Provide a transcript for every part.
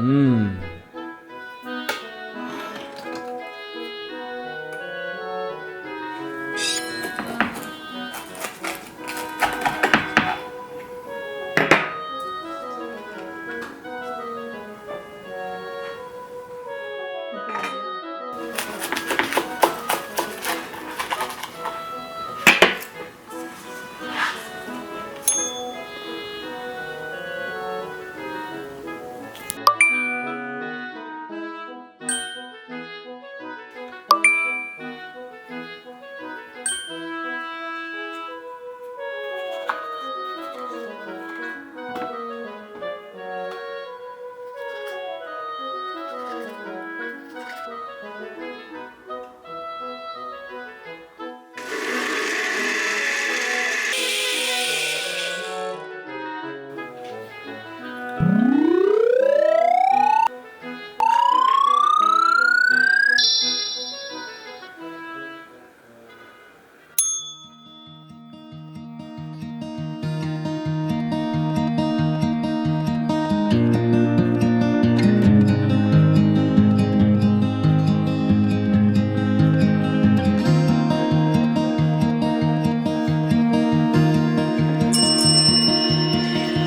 음.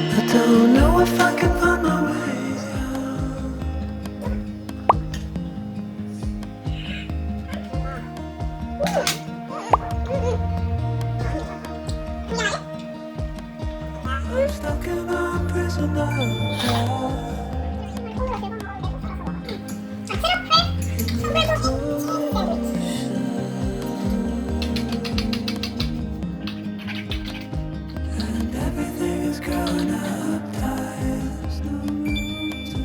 I don't know if I can find my way. I'm stuck in a prison now. And everything is growing up tight. No room to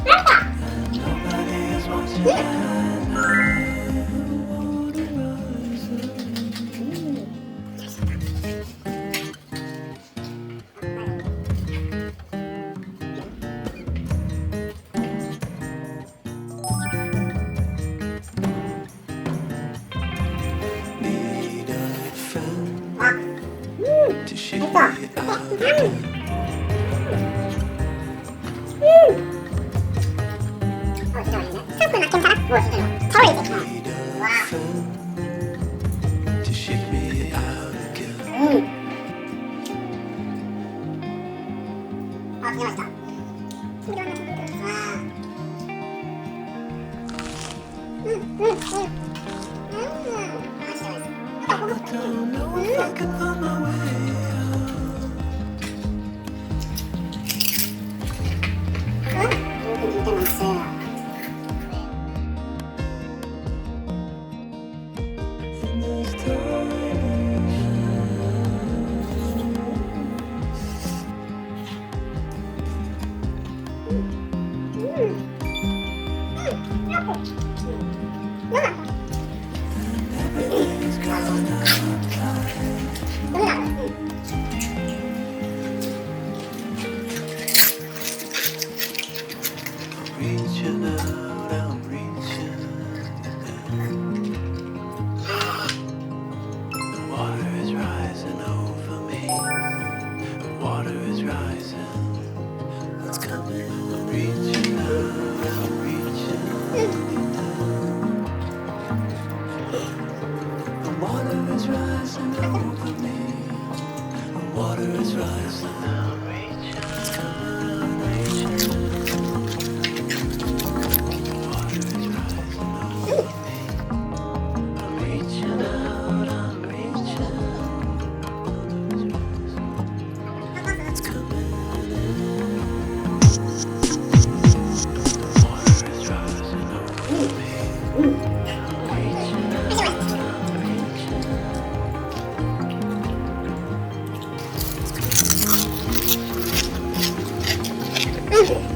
and nobody is watching at night. Water rising. Need a friend to shake me out again. Need a friend to shake me out again. I don't know if I can find my way in this everything's growing up tight. Reaching out, I'm reaching. The water is rising over me. The water is rising. It's coming. I'm reaching out, I'm reaching. The water is rising over me. The water is rising. I'm reaching. It's coming. I'm reaching. Water is rising over me. I'm reaching out, I'm reaching. It's coming in. Water is rising over me. I'm reaching out, I'm reaching. It's coming.